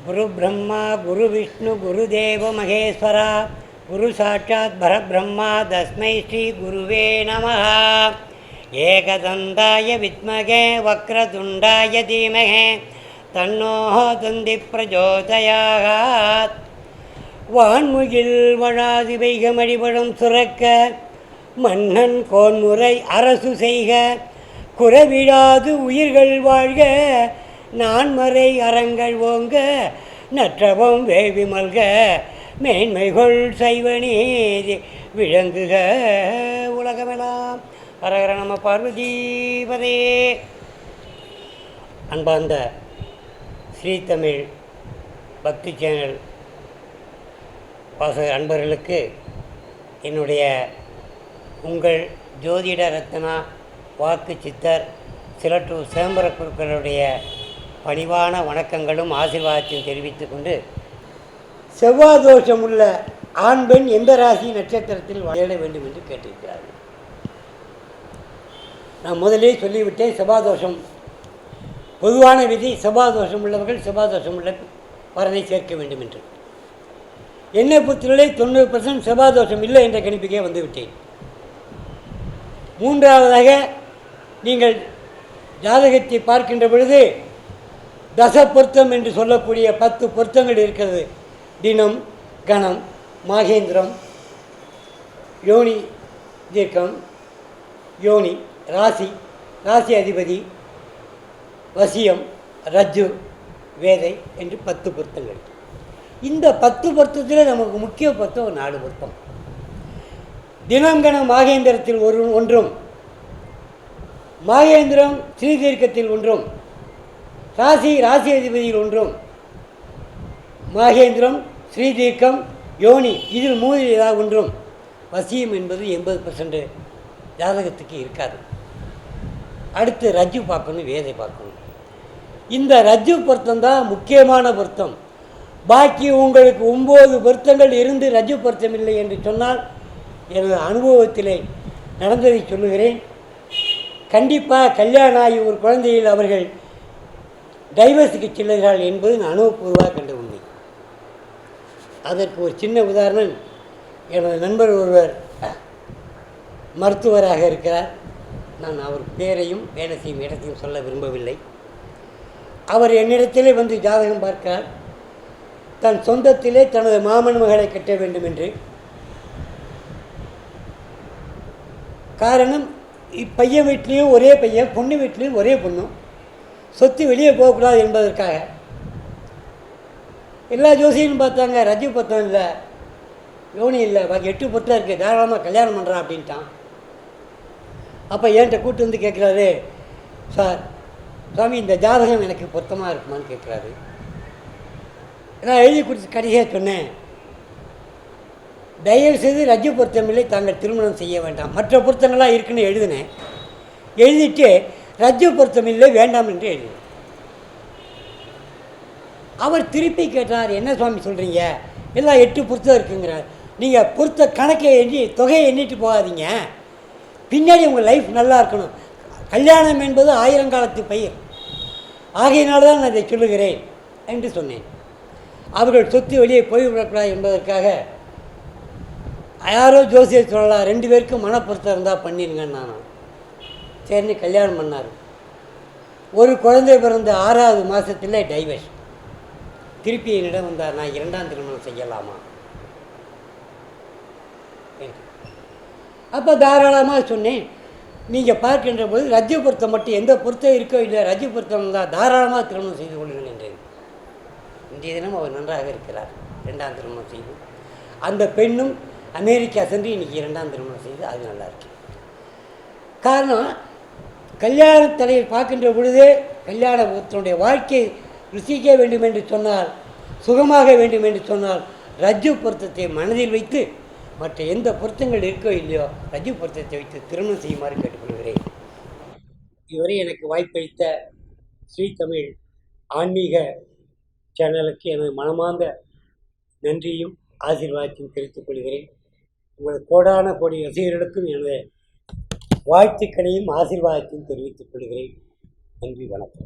गुरु ब्रह्मा गुरु विष्णु गुरुदेव महेश्वरा गुरु साक्षात् परब्रह्मा तस्मै श्री गुरुवे नमः। एकदन्ताय विद्महे वक्रतुण्डाय धीमहि तन्नो दन्ति प्रचोदयात्। வான்முகில் வழாது வைகமடிபடும் சுரக்க மன்னன் கோன்முறை அரசு செய்க குறவிடாது உயிர்கள் வாழ்க நான்மறை அறங்கள் ஓங்க நற்றவம் வேவி மல்க மேன்மைகள் சைவ நீதி விளங்குக உலகமெல்லாம். ஹரஹர நம பார்வதீபதே. அன்பார்ந்த ஸ்ரீ தமிழ் பக்தி சேனல் வாசக அன்பர்களுக்கு என்னுடைய உங்கள் ஜோதிட ரத்னா வாக்கு சித்தர் சிலட்டூர் சிதம்பர குருக்களுடைய பணிவான வணக்கங்களும் ஆசீர்வாதத்தையும் தெரிவித்து கொண்டு, செவ்வாய் தோஷம் உள்ள ஆண் பெண் எந்த ராசி நட்சத்திரத்தில் வாழ வேண்டும் என்று கேட்டிருக்கிறார்கள். நான் முதலே சொல்லிவிட்டேன், செவ்வாய் தோஷம் பொதுவான விதி, செவ்வாய் தோஷம் உள்ளவர்கள் செவ்வாய் தோஷம் உள்ள வரனை சேர்க்க வேண்டும் என்று. என்னை பொறுத்தவரை 90% செவ்வாய் தோஷம் இல்லை என்ற கணிப்புக்கே வந்துவிட்டேன். மூன்றாவதாக, நீங்கள் ஜாதகத்தை பார்க்கின்ற பொழுது தச பொருத்தம் என்று சொல்லக்கூடிய 10 பொருத்தங்கள் இருக்கிறது. தினம், கணம், மாகேந்திரம், யோனி தீர்க்கம், யோனி, ராசி, ராசி அதிபதி, வசியம், ரஜ்ஜு, வேதை என்று 10 பொருத்தங்கள். இந்த 10 பொருத்தத்தில் நமக்கு முக்கிய பொருத்தம் ஒரு 4 பொருத்தம். தினங்கணம் மாகேந்திரத்தில் ஒன்றும், மாகேந்திரம் ஸ்ரீதீர்க்கத்தில் ஒன்றும், ராசி ராசி அதிபதியில் ஒன்றும், மாகேந்திரம் ஸ்ரீதீர்க்கம் யோனி இதில் 3 ஏதாவது ஒன்றும். வசியம் என்பது 80% ஜாதகத்துக்கு இருக்காது. அடுத்து ரஜ்ஜு பார்க்கணும், வேதை பார்க்கணும். இந்த ரஜ்ஜு பொருத்தம் தான் முக்கியமான பொருத்தம். பாக்கி உங்களுக்கு 9 பொருத்தங்கள் இருந்து ரஜ்ஜு பொருத்தம் இல்லை என்று சொன்னால், எனது அனுபவத்திலே நடந்ததை சொல்லுகிறேன். கண்டிப்பாக கல்யாணம் ஆகி ஒரு குழந்தையில் அவர்கள் டைவர்ஸுக்கு செல்லுகிறார்கள் என்பது நான் அனுபவபூர்வமாக கண்ட உண்மை. அதற்கு ஒரு சின்ன உதாரணம், எனது நண்பர் ஒருவர் மருத்துவராக இருக்கிறார். நான் அவர் பேரையும் வேலை செய்யும் இடத்தையும் சொல்ல விரும்பவில்லை. அவர் என்னிடத்திலே வந்து ஜாதகம் பார்க்கிறார். தன் சொந்தத்திலே தனது மாமன் மகளை கட்ட வேண்டும் என்று. காரணம், பையன் வீட்லேயும் ஒரே பையன், பொண்ணு வீட்லேயும் ஒரே பொண்ணும், சொத்து வெளியே போகக்கூடாது என்பதற்காக. எல்லா ஜோசியும் பார்த்தாங்க, ரஜ்ஜு பொருத்தம் இல்லை, யோனி இல்லை, பாக்கி 8 பொருத்தம் இருக்குது, தாராளமாக கல்யாணம் பண்ணுறான் அப்படின்ட்டான். அப்போ என்கிட்ட கூட்டு வந்து கேட்குறாரு, சார் சுவாமி இந்த ஜாதகம் எனக்கு பொருத்தமாக இருக்குமான்னு கேட்குறாரு. நான் எழுதி கொடுத்து கடைசியாக சொன்னேன், தயவுசெய்து ரஜ்ஜு பொருத்தமில்லை, தாங்கள் திருமணம் செய்ய வேண்டாம், மற்ற பொருத்தங்களாக இருக்குன்னு எழுதினேன். எழுதிட்டு ரஜ்ஜு பொருத்தமில்லை வேண்டாம் என்று எழுதினேன். அவர் திருப்பி கேட்டார், என்ன சுவாமி சொல்கிறீங்க, எல்லாம் 8 பொருத்தம் இருக்குங்கிறார். நீங்கள் பொருத்த கணக்கை எண்ணி தொகையை எண்ணிட்டு போகாதீங்க, பின்னாடி உங்கள் லைஃப் நல்லா இருக்கணும். கல்யாணம் என்பது 1000 காலத்து பயிர், ஆகையினால தான் நான் இதை சொல்லுகிறேன் என்று சொன்னேன். அவர்கள் சொத்து வெளியே போய்விடக்கூடாது என்பதற்காக யாரோ ஜோசியர் சொல்லலாம், 2 பேருக்கும் மனப்பொருத்தம் இருந்தால் பண்ணிடுங்கன்னு. நான் சரின்னு கல்யாணம் பண்ணார். ஒரு குழந்தை பிறந்த 6வது மாதத்தில் டைவர்ஸ். திருப்பி என்னிடம் வந்தார், நான் 2ஆம் திருமணம் செய்யலாமா? அப்போ தாராளமாக சொன்னேன், நீங்கள் பார்க்கின்ற போது ரஜ்ஜு பொருத்தம் மட்டும் எந்த பொருத்தம் இருக்கோ இல்லை, ரஜ்ஜு பொருத்தம் தான் தாராளமாக திருமணம் செய்து கொள்ளுங்கள் என்றேன். இன்றைய தினம் அவர் நன்றாக இருக்கிறார், 2ஆம் திருமணம் செய்து. அந்த பெண்ணும் அமெரிக்கா சென்று இன்றைக்கி 2ஆம் திருமணம் செய்து, அது நல்லா இருக்கு. காரணம், கல்யாண தலையை பார்க்கின்ற பொழுதே கல்யாணத்தினுடைய வாழ்க்கை ருசிக்க வேண்டும் என்று சொன்னால், சுகமாக வேண்டும் என்று சொன்னால், ரஜ்ஜு பொருத்தத்தை மனதில் வைத்து மற்ற எந்த பொருத்தங்கள் இருக்கோ இல்லையோ ரஜ்ஜு பொருத்தத்தை வைத்து திருமணம் செய்யுமாறு கேட்டுக்கொள்கிறேன். இதுவரை எனக்கு வாய்ப்பளித்த ஸ்ரீ தமிழ் ஆன்மீக சேனலுக்கு எனது மனமார்ந்த நன்றியும் ஆசீர்வாதத்தையும் தெரிவித்துக் கொள்கிறேன். உங்கள் கோடான கோடி ரசிகர்களுக்கும் எனது வாழ்த்துக்களையும் ஆசீர்வாதத்தையும் தெரிவித்துக் கொள்கிறேன். நன்றி, வணக்கம்.